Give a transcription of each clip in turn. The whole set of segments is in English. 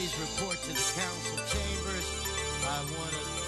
please report to the council chambers. I want to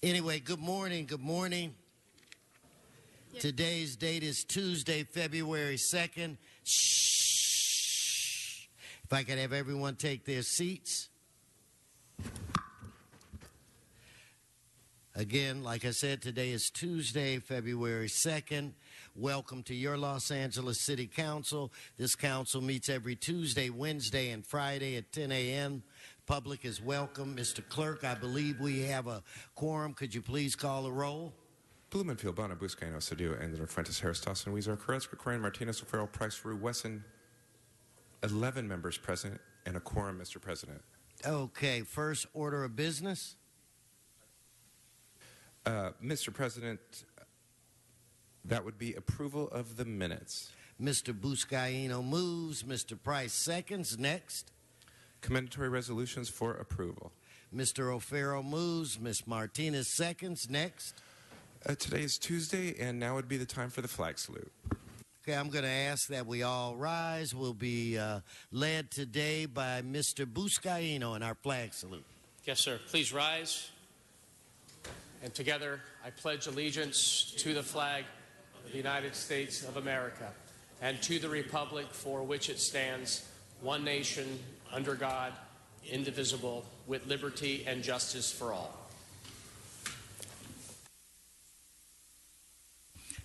Anyway, good morning. Good morning. Yes. Today's date is Tuesday, February 2nd. Shh. If I could have everyone take their seats. Again, like I said, today is Tuesday, February 2nd. Welcome to your Los Angeles City Council. This council meets every Tuesday, Wednesday, and Friday at 10 a.m. Public is welcome. Mr. Clerk, I believe we have a quorum. Could you please call the roll? Blumenfield, Bono, Buscaino, Cedillo, Anderson, Fuentes, Harris, Dawson, Weezer, Koretz, Krikorian, Martinez, O'Farrell, Price, Rue, Wesson. 11 members present and a quorum, Mr. President. Okay, first order of business. Mr. President, that would be approval of the minutes. Mr. Buscaino moves. Mr. Price seconds. Next. Commendatory resolutions for approval. Mr. O'Farrell moves. Ms. Martinez seconds. Next. Today is Tuesday, and now would be the time for the flag salute. Okay, I'm going to ask that we all rise. We'll be led today by Mr. Buscaino in our flag salute. Yes, sir. Please rise. And together, I pledge allegiance to the flag of the United States of America and to the republic for which it stands, one nation, under God, indivisible, with liberty and justice for all.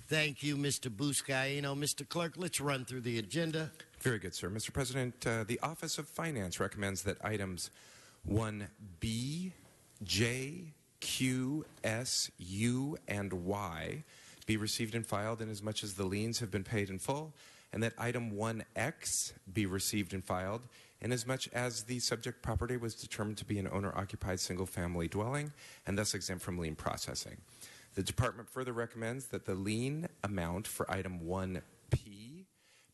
Thank you, Mr. Buscaino. Mr. Clerk, let's run through the agenda. Very good, sir. Mr. President, the Office of Finance recommends that items 1B, J, Q, S, U, and Y be received and filed inasmuch as the liens have been paid in full, and that item 1X be received and filed inasmuch as the subject property was determined to be an owner-occupied single-family dwelling and thus exempt from lien processing. The Department further recommends that the lien amount for item 1P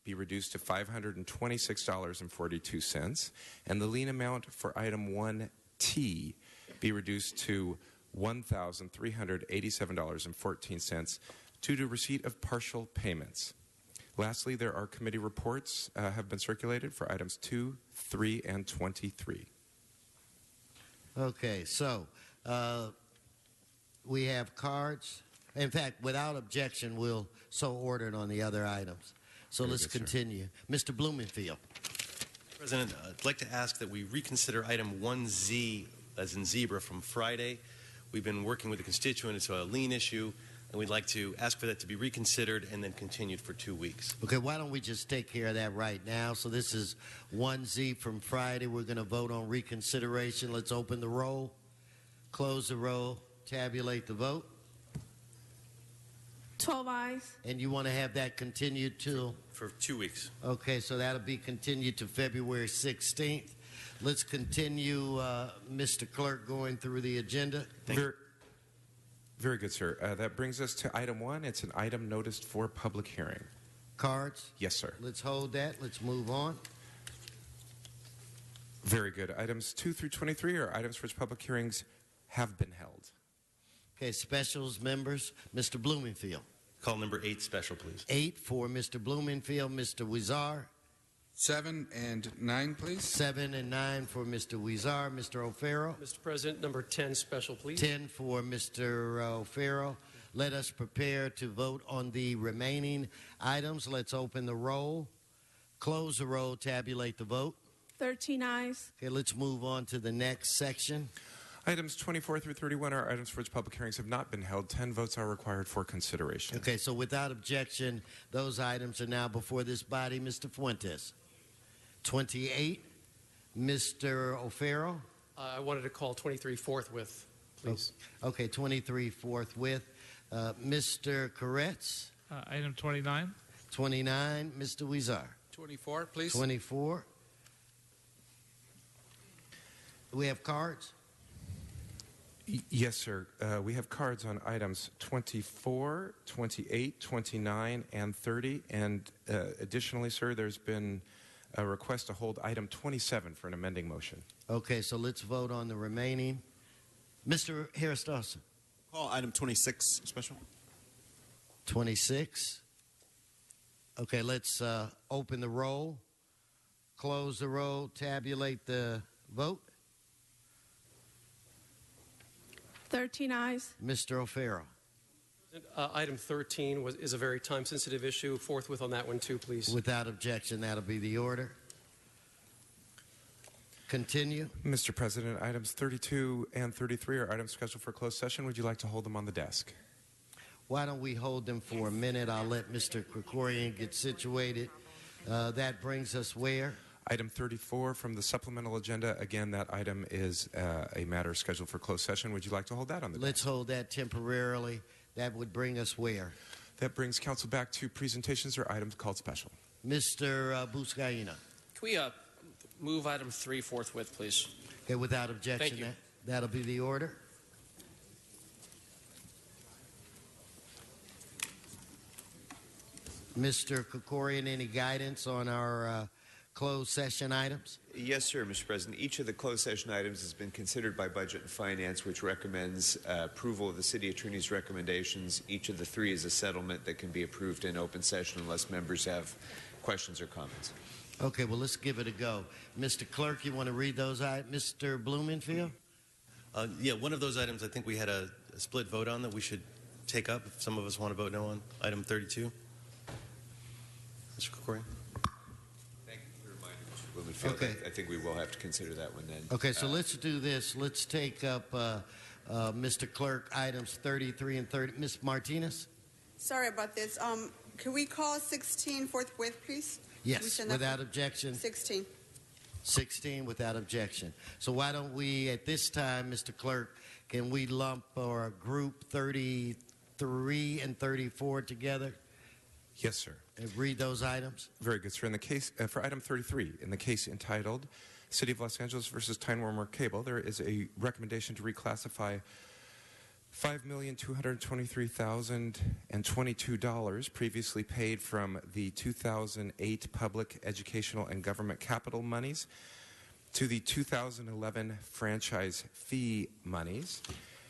be reduced to $526.42, and the lien amount for item 1T be reduced to $1,387.14 due to receipt of partial payments. Lastly, there are committee reports have been circulated for items 2, 3, and 23. Okay, so we have cards. In fact, without objection, we'll so order it on the other items. So Very let's good, sir. continue. Mr. Blumenfield. President, I'd like to ask that we reconsider item 1Z, as in zebra, from Friday. We've been working with the constituent. It's a lien issue, and we'd like to ask for that to be reconsidered and then continued for 2 weeks. Okay, why don't we just take care of that right now? So this is 1Z from Friday. We're going to vote on reconsideration. Let's open the roll, close the roll, tabulate the vote. 12 ayes. And you want to have that continued till? For 2 weeks. Okay, so that'll be continued to February 16th. Let's continue, Mr. Clerk, going through the agenda. Very good, sir. That brings us to item 1. It's an item noticed for public hearing. Cards? Yes, sir. Let's hold that. Let's move on. Very good. Items 2 through 23 are items for which public hearings have been held. Okay, specials, members. Mr. Blumenfield. Call number 8 special, please. 8 for Mr. Blumenfield. Mr. Wizar. 7 and 9, please. 7 and 9 for Mr. Wizar. Mr. O'Farrell. Mr. President, number 10 special, please. 10 for Mr. O'Farrell. Let us prepare to vote on the remaining items. Let's open the roll, close the roll, tabulate the vote. 13 ayes. Okay, let's move on to the next section. Items 24 through 31 are items for which public hearings have not been held. 10 votes are required for consideration. Okay, so without objection, those items are now before this body. Mr. Fuentes. 28, Mr. O'Farrell. I wanted to call 23 forthwith, please. Okay, 23 forthwith. Mr. Koretz. Item 29. 29, Mr. Wizar. 24, please. 24. We have cards? Yes, sir. We have cards on items 24, 28, 29, and 30. And additionally, sir, there's been a request to hold item 27 for an amending motion. Okay, so let's vote on the remaining. Mr. Harris Dawson. Call item 26 special. 26. Okay, let's open the roll, close the roll, tabulate the vote. 13 ayes. Mr. O'Farrell. Item 13 is a very time-sensitive issue. Forthwith on that one, too, please. Without objection, that'll be the order. Continue. Mr. President, items 32 and 33 are items scheduled for closed session. Would you like to hold them on the desk? Why don't we hold them for a minute? I'll let Mr. Krikorian get situated. That brings us where? Item 34 from the supplemental agenda. Again, that item is a matter scheduled for closed session. Would you like to hold that on the Let's desk? hold that temporarily. That would bring us where? That brings council back to presentations or items called special. Mr. Buscaino. Can we move item 3 forthwith, please? Okay, without objection, Thank you. that'll be the order. Mr. Krikorian, any guidance on our closed session items? Yes, sir, Mr. President. Each of the closed session items has been considered by Budget and Finance, which recommends approval of the City Attorney's recommendations. Each of the three is a settlement that can be approved in open session unless members have questions or comments. Okay, well, let's give it a go. Mr. Clerk, you want to read those items? Mr. Blumenfield? Yeah, one of those items I think we had a split vote on that we should take up if some of us want to vote no on. Item 32. Mr. Krikorian. Thank you for reminding Mr. Blumenfield. Okay. I think we will have to consider that one then. Okay, so let's do this. Let's take up, Mr. Clerk, items 33 and 30. Ms. Martinez? Sorry about this. Can we call 16 forthwith, please? Yes, without objection. 16. 16 without objection. So why don't we, at this time, Mr. Clerk, can we lump or group 33 and 34 together Yes, sir. and read those items? Very good, sir. In the case for item 33, in the case entitled City of Los Angeles versus Time Warner Cable, there is a recommendation to reclassify $5,223,022 previously paid from the 2008 Public Educational and Government Capital monies to the 2011 franchise fee monies.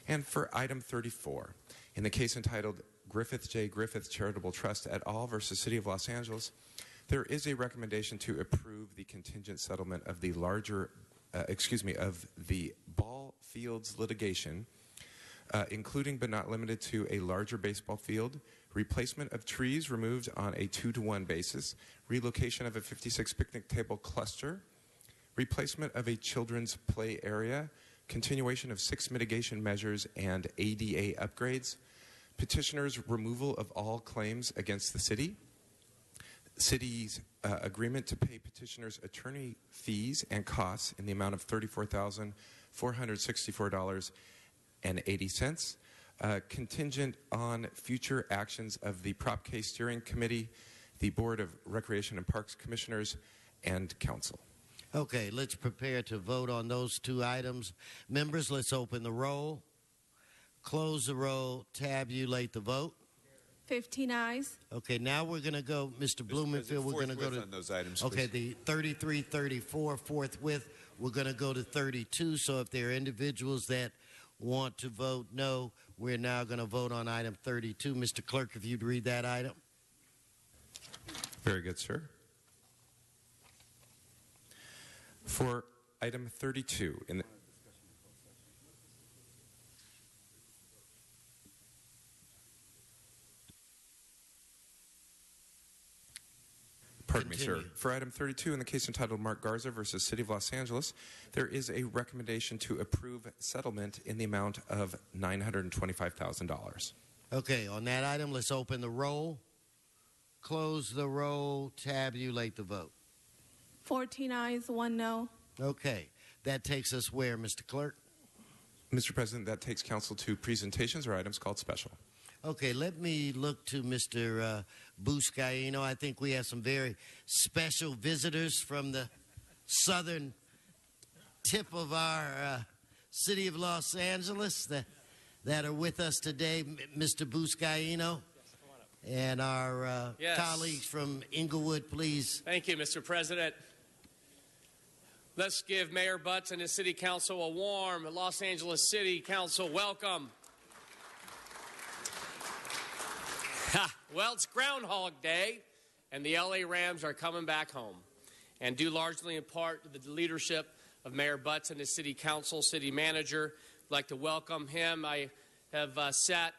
And for item 34, in the case entitled Griffith J. Griffith Charitable Trust et al. Versus City of Los Angeles, there is a recommendation to approve the contingent settlement of the of the ball fields litigation, including but not limited to a larger baseball field, replacement of trees removed on a 2-to-1 basis, relocation of a 56 picnic table cluster, replacement of a children's play area, continuation of 6 mitigation measures and ADA upgrades, petitioner's removal of all claims against the city's agreement to pay petitioner's attorney fees and costs in the amount of $34,464.80, contingent on future actions of the Prop K Steering Committee, the Board of Recreation and Parks Commissioners, and Council. Okay, let's prepare to vote on those two items. Members, let's open the roll, close the roll, tabulate the vote. 15 ayes. Okay, now we're going to go, Mr. Blumenfield, we're going to go to on those items, okay, please. the 33, 34 forthwith. We're going to go to 32. So if there are individuals that want to vote no, we're now going to vote on item 32. Mr. Clerk, if you'd read that item. Very good, sir. For item 32, in the Pardon me, sir. Continue. For item 32, in the case entitled Mark Garza versus City of Los Angeles, there is a recommendation to approve settlement in the amount of $925,000. Okay, on that item, let's open the roll, close the roll, tabulate the vote. 14 ayes, 1 no. Okay, that takes us where, Mr. Clerk? Mr. President, that takes council to presentations or items called special. Okay, let me look to Mr. Buscaino. I think we have some very special visitors from the southern tip of our city of Los Angeles that are with us today. Mr. Buscaino and our Yes. colleagues from Inglewood, please. Thank you, Mr. President. Let's give Mayor Butts and his City Council a warm Los Angeles City Council welcome. Well, it's Groundhog Day, and the LA Rams are coming back home. And due largely in part to the leadership of Mayor Butts and his City Council, City Manager, I'd like to welcome him. I have sat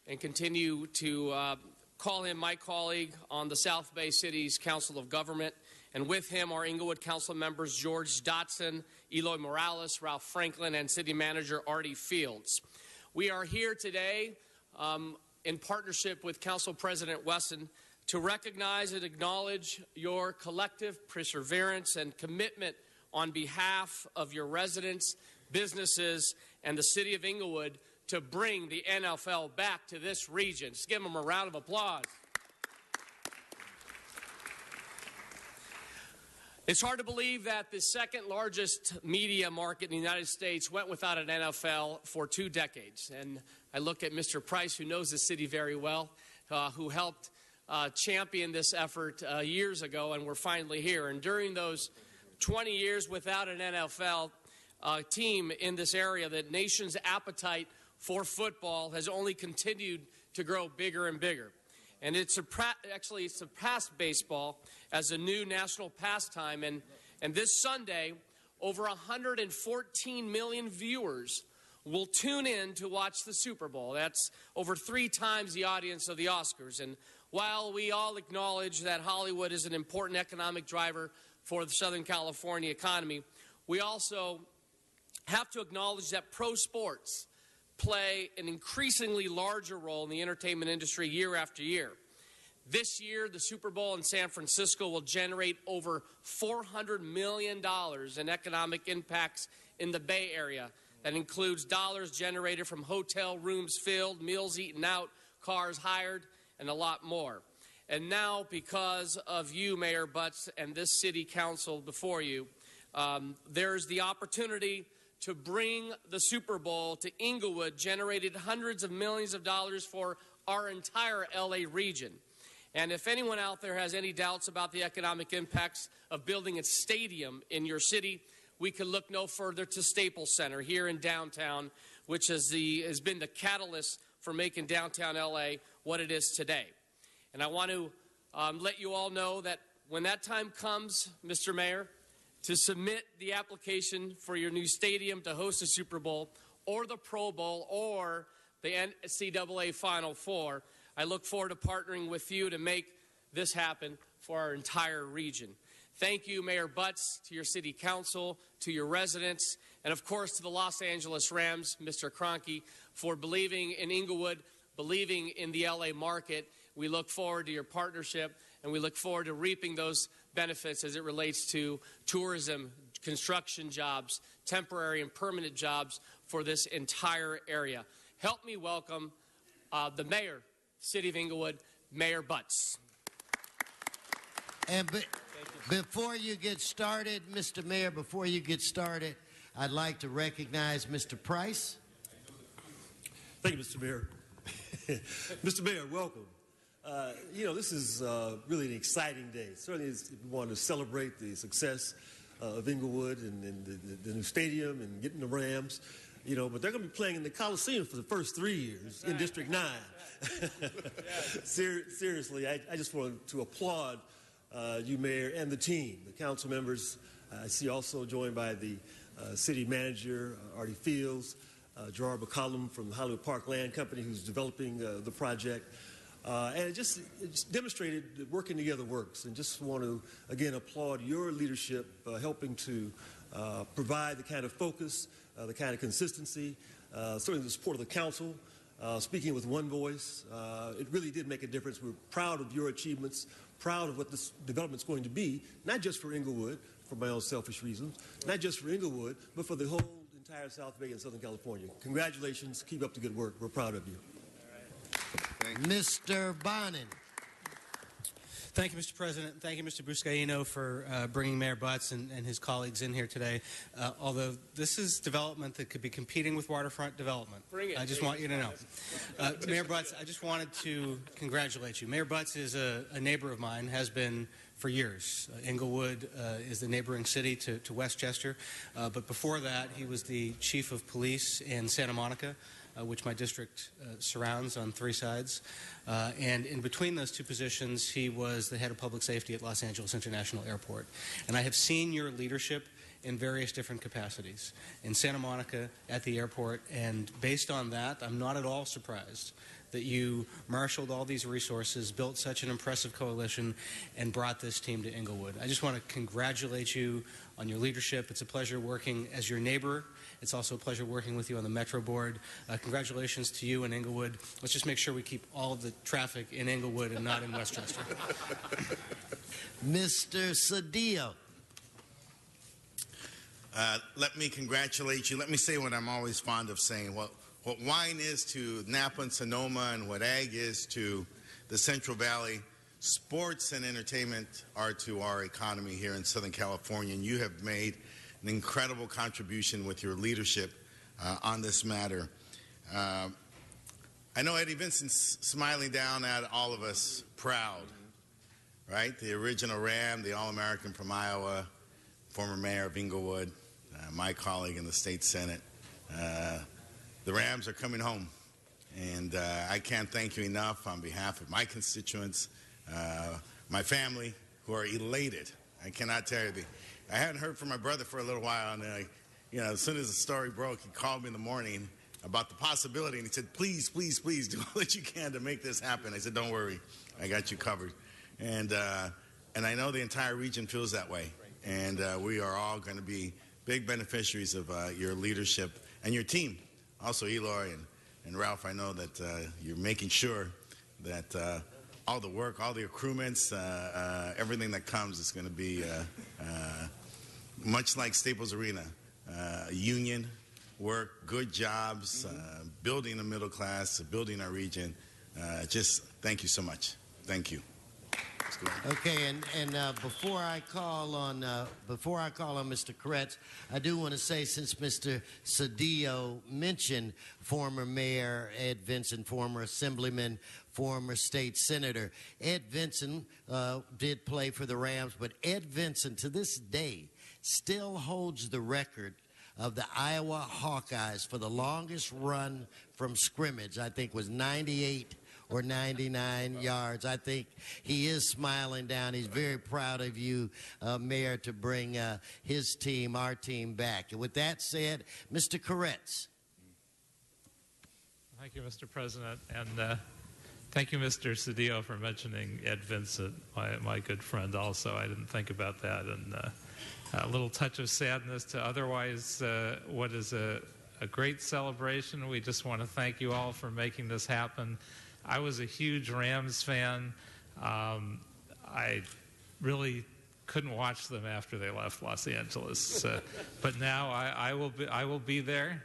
and continue to call him my colleague on the South Bay City's Council of Government. And with him are Inglewood Council members George Dotson, Eloy Morales, Ralph Franklin, and City Manager Artie Fields. We are here today in partnership with Council President Wesson to recognize and acknowledge your collective perseverance and commitment on behalf of your residents, businesses, and the City of Inglewood to bring the NFL back to this region. Just give them a round of applause. It's hard to believe that the second largest media market in the United States went without an NFL for 2 decades. And I look at Mr. Price, who knows the city very well, who helped champion this effort years ago, and we're finally here. And during those 20 years without an NFL team in this area, the nation's appetite for football has only continued to grow bigger and bigger. And it's actually surpassed baseball as a new national pastime. And this Sunday, over 114 million viewers will tune in to watch the Super Bowl. That's over 3 times the audience of the Oscars. And while we all acknowledge that Hollywood is an important economic driver for the Southern California economy, we also have to acknowledge that pro sports play an increasingly larger role in the entertainment industry year after year. This year, the Super Bowl in San Francisco will generate over $400 million in economic impacts in the Bay Area. That includes dollars generated from hotel rooms filled, meals eaten out, cars hired, and a lot more. And now, because of you, Mayor Butts, and this city council before you, there's the opportunity to bring the Super Bowl to Inglewood, generated hundreds of millions of dollars for our entire LA region. And if anyone out there has any doubts about the economic impacts of building a stadium in your city, we can look no further to Staples Center here in downtown, which has been the catalyst for making downtown LA what it is today. And I want to let you all know that when that time comes, Mr. Mayor, to submit the application for your new stadium to host the Super Bowl or the Pro Bowl or the NCAA Final Four, I look forward to partnering with you to make this happen for our entire region. Thank you, Mayor Butts, to your city council, to your residents, and of course to the Los Angeles Rams, Mr. Kroenke, for believing in Inglewood, believing in the LA market. We look forward to your partnership, and we look forward to reaping those benefits as it relates to tourism, construction jobs, temporary and permanent jobs for this entire area. Help me welcome the mayor, City of Inglewood, Mayor Butts. And before you get started, Mr. Mayor, before you get started, I'd like to recognize Mr. Price. Thank you, Mr. Mayor. Mr. Mayor, welcome. This is really an exciting day. Certainly, we want to celebrate the success of Inglewood and the new stadium and getting the Rams. But they're going to be playing in the Coliseum for the first 3 years in District 9. Seriously, I just want to applaud you, Mayor, and the team, the council members. I see also joined by the city manager, Artie Fields, Gerard McCollum from the Hollywood Park Land Company, who's developing the project. And it just demonstrated that working together works. And just want to, again, applaud your leadership, helping to provide the kind of focus, the kind of consistency, certainly the support of the council, speaking with one voice. It really did make a difference. We're proud of your achievements, proud of what this development's going to be, not just for Inglewood, for my own selfish reasons, not just for Inglewood, but for the whole entire South Bay and Southern California. Congratulations. Keep up the good work. We're proud of you. Mr. Bonin. Thank you, Mr. President. Thank you, Mr. Buscaino, for bringing Mayor Butts and his colleagues in here today. Although this is development that could be competing with waterfront development. I just want you to know. Mayor Butts, I just wanted to congratulate you. Mayor Butts is a neighbor of mine, has been for years. Inglewood is the neighboring city to Westchester, but before that, he was the chief of police in Santa Monica, which my district surrounds on 3 sides. And in between those 2 positions, he was the head of public safety at Los Angeles International Airport. And I have seen your leadership in various different capacities in Santa Monica, at the airport, and based on that, I'm not at all surprised that you marshaled all these resources, built such an impressive coalition, and brought this team to Inglewood. I just want to congratulate you on your leadership. It's a pleasure working as your neighbor. It's also a pleasure working with you on the Metro Board. Congratulations to you and Inglewood. Let's just make sure we keep all of the traffic in Inglewood and not in Westchester. Mr. Cedillo. Let me congratulate you. Let me say what I'm always fond of saying. What wine is to Napa and Sonoma, and what ag is to the Central Valley, sports and entertainment are to our economy here in Southern California. And you have made an incredible contribution with your leadership on this matter. I know Eddie Vincent's smiling down at all of us, proud, right? The original Ram, the All-American from Iowa, former mayor of Inglewood, my colleague in the state Senate. The Rams are coming home, and I can't thank you enough on behalf of my constituents, my family, who are elated. I cannot tell you. I hadn't heard from my brother for a little while, and as soon as the story broke, he called me in the morning about the possibility, and he said, please, please, please do all that you can to make this happen. I said, don't worry, I got you covered. And I know the entire region feels that way, and we are all going to be big beneficiaries of your leadership and your team. Also, Eloy and Ralph, I know that you're making sure that all the work, all the accruements, everything that comes is going to be much like Staples Arena, union work, good jobs, building the middle class, building our region. Just thank you so much. Thank you. Okay, and before I call on Mr. Koretz, I do want to say, since Mr. Cedillo mentioned former Mayor Ed Vincent, former Assemblyman, former state senator, Ed Vincent did play for the Rams, but Ed Vincent to this day still holds the record of the Iowa Hawkeyes for the longest run from scrimmage. I think was 98 or 99 yards. I think he is smiling down. He's very proud of you, Mayor, to bring his team, our team, back. And with that said, Mr. Koretz. Thank you, Mr. President. And thank you, Mr. Cedillo, for mentioning Ed Vincent, my good friend also. I didn't think about that. And a little touch of sadness to otherwise what is a great celebration. We just want to thank you all for making this happen. I was a huge Rams fan. I really couldn't watch them after they left Los Angeles, but now I will be there,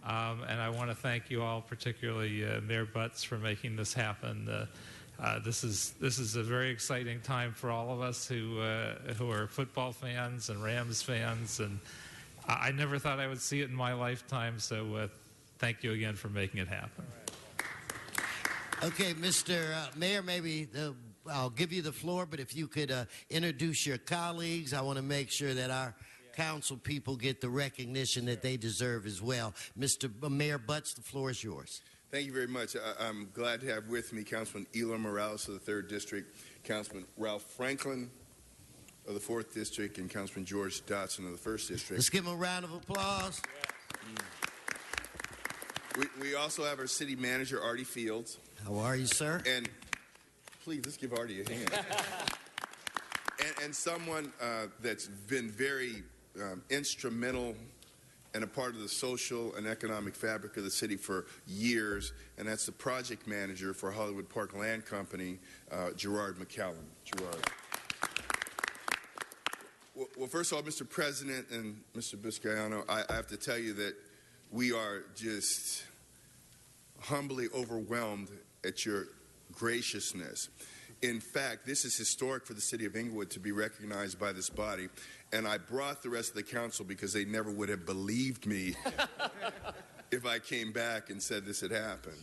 and I want to thank you all, particularly Mayor Butts, for making this happen. This is a very exciting time for all of us who are football fans and Rams fans, and I never thought I would see it in my lifetime. So thank you again for making it happen. Okay, Mr. Mayor, maybe I'll give you the floor, but if you could introduce your colleagues, I want to make sure that our council people get the recognition that they deserve as well. Mr. Mayor Butts, the floor is yours. Thank you very much. I'm glad to have with me Councilman Eloy Morales of the 3rd District, Councilman Ralph Franklin of the 4th District, and Councilman George Dotson of the 1st District. Let's give them a round of applause. We also have our city manager, Artie Fields. How are you, sir? And please, let's give Artie a hand. and someone that's been very instrumental and a part of the social and economic fabric of the city for years, and that's the project manager for Hollywood Park Land Company, Gerard McCallum. Gerard. Well, first of all, Mr. President and Mr. Buscaino, I have to tell you that we are just humbly overwhelmed at your graciousness. In fact, this is historic for the city of Inglewood to be recognized by this body, and I brought the rest of the council because they never would have believed me if I came back and said this had happened.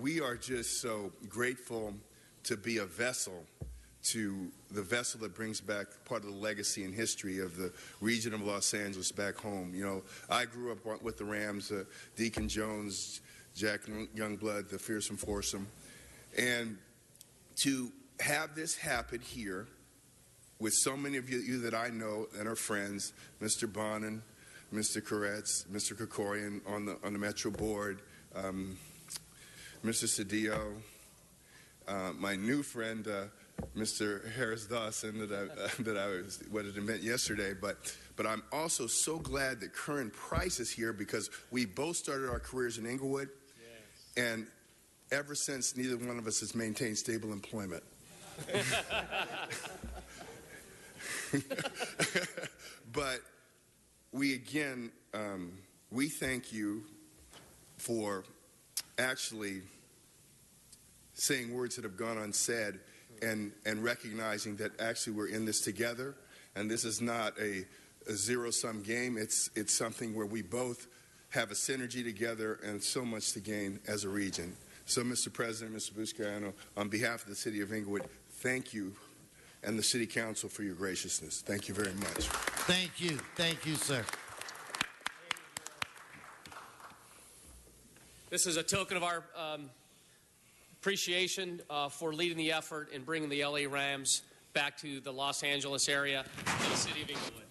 We are just so grateful to be a vessel to the vessel that brings back part of the legacy and history of the region of Los Angeles back home. You know, I grew up with the Rams, Deacon Jones, Jack Youngblood, the Fearsome Foursome. And to have this happen here with so many of you that I know and are friends, Mr. Bonin, Mr. Koretz, Mr. Krikorian on the Metro Board, Mr. Cedillo, my new friend, Mr. Harris Dawson, that I what it meant yesterday, but I'm also so glad that Curran Price is here because we both started our careers in Inglewood, and ever since, neither one of us has maintained stable employment. But we again, we thank you for actually saying words that have gone unsaid and recognizing that actually we're in this together, and this is not a zero-sum game. It's something where we both have a synergy together and so much to gain as a region. So, Mr. President, Mr. Buscaino, on behalf of the City of Inglewood, thank you and the City Council for your graciousness. Thank you very much. Thank you. Thank you, sir. This is a token of our appreciation for leading the effort in bringing the LA Rams back to the Los Angeles area and the City of Inglewood.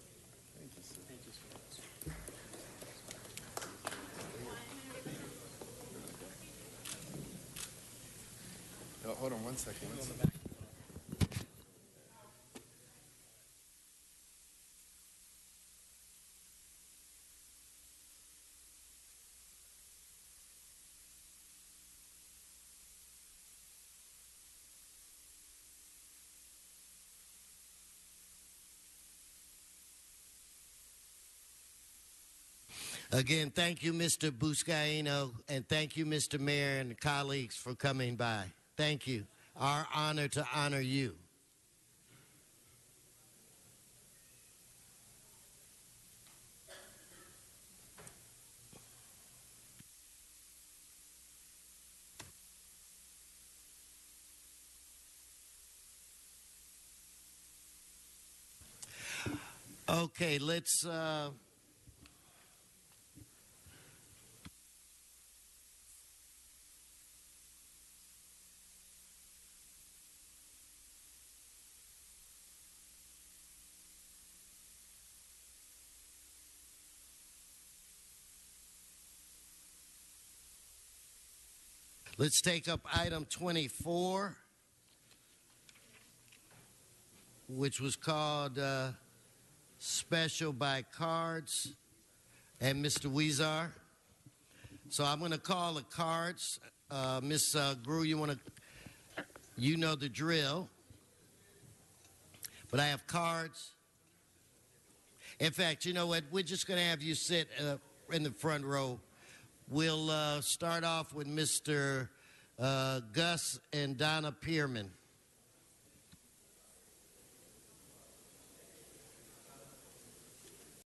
Oh, hold on one second. Again, thank you, Mr. Buscaino, and thank you, Mr. Mayor and colleagues, for coming by. Thank you. Our honor to honor you. Okay, let's... Let's take up item 24, which was called Special by Cards, and Mr. Weezar. So I'm going to call the cards. Ms. Grew, you know the drill. But I have cards. In fact, you know what? We're just going to have you sit in the front row. We'll start off with Mr. Gus and Donna Pierman.